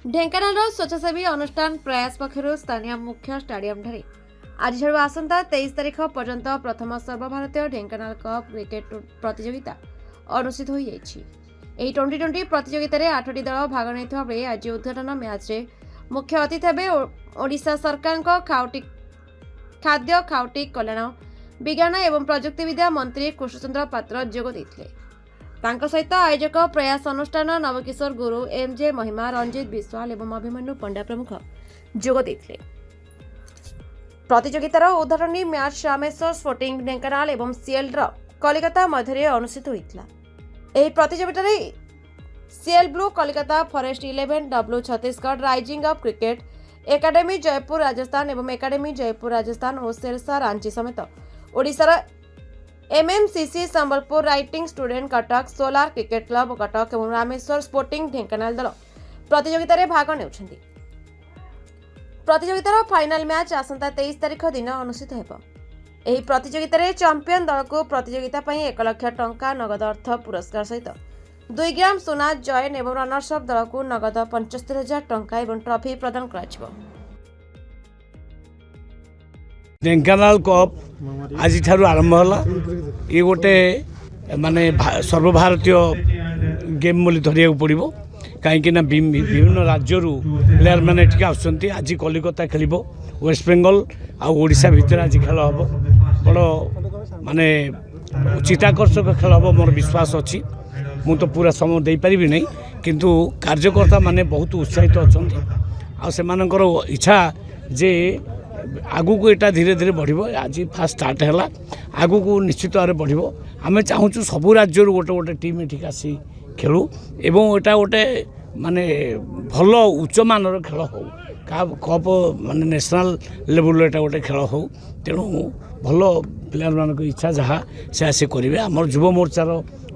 ढेंकानाल स्वच्छासेवी अनुष्ठान प्रयास पक्षर स्थानीय मुख्य स्टाडियम ठारे आज आसंता 23 तारिख पर्यंत प्रथम सर्वभारतीय ढेंकानाल कप क्रिकेट प्रतियोगिता अनुष्ठित हो यही 2020 प्रतियोगिता रे 8टी दल भाग नेइथिबा बेले आज उद्घाटन मैच रे मुख्य अतिथि हेबे ओडिशा सरकार खाद्य खाउटी कल्याण विज्ञान एवं प्रजुक्तिविद्या मंत्री कृष्णचंद्र पात्र जोग देथिले। तांको सहित आयोजक प्रयास अनुष्ठान नवकिशोर गुरु एमजे महिमा रंजित विश्वाल एवं अभिमन्यु पंड्या प्रमुख जोग देथिले। प्रतियोगितार उद्घाटनी मैच रामेश्वर स्पोर्टिंग ढेंकानाल एवं सीएल कलिकता मध्य अनुष्ठित होइतिला। एही प्रतियोगिता रे CL blue Kalikata forest 11 W Chhattisgarh rising of cricket academy Jaipur Rajasthan एवं एकेडमी जयपुर राजस्थान और शेरशाह रांची समेत ओडिशार MMCC Sambalpur rising student Cuttack solar cricket club Cuttack और रामेश्वर स्पोर्टिंग ढेंकानाल दल प्रतियोगिता रे भाग नेउछन्ति। प्रतियोगितार फाइनल मैच आसंता 23 तारिख दिन अनुष्ठित हेबो। एही प्रतियोगिता रे चैंपियन दल को प्रतियोगिता पई 1 लाख टंका नगद अर्थ पुरस्कार सहित 2 ग्राम सोना जॉइन एवं रनर्स अप दल को नगद 75,000 टंका एवं ट्रॉफी प्रदान कराଯିबो। ढेंकानाल कप आज ठारू आरंभ होला। ये गोटे माने सर्वभारतीय गेम बोली धरिया पड़ो कहीं विभिन्न राज्य प्लेयर मैंने आसुँच। आज कलिकता खेल वेस्ट बेंगल आड़शा भितर आज खेल हम बड़ माने चित्ताकर्षक खेल हम मोर विश्वास अच्छी। मु तो पूरा समय दे पारि नहीं किंतु कार्यकर्ता माने बहुत उत्साहित अच्छा से इच्छा जे आगु को एटा धीरे धीरे बढ़िबो। आज फास्ट स्टार्ट है आगु को निश्चित भाव में बढ़िबो। आमे चाहूँ सबु राज्य गोटे गोटे टीम एठी आसी खेलू एवं एटा गोटे माने भल उच्च मानर खेल हो कप माने नेशनल लेवल एटा गोटे खेल हो। तेणु भल प्लेयर मान इच्छा जहाँ से आसे करेंगे। आम युव मोर्चार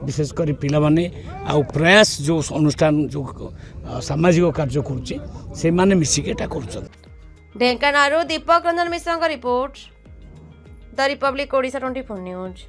विशेषकर पिला माने आ प्रयास जो अनुष्ठान जो सामाजिक कार्य करुच्चे से माने मिसिक एटा करुछन। Dhenkanal Deepak Ranjan Mishra report the Republic Odisha 24 news.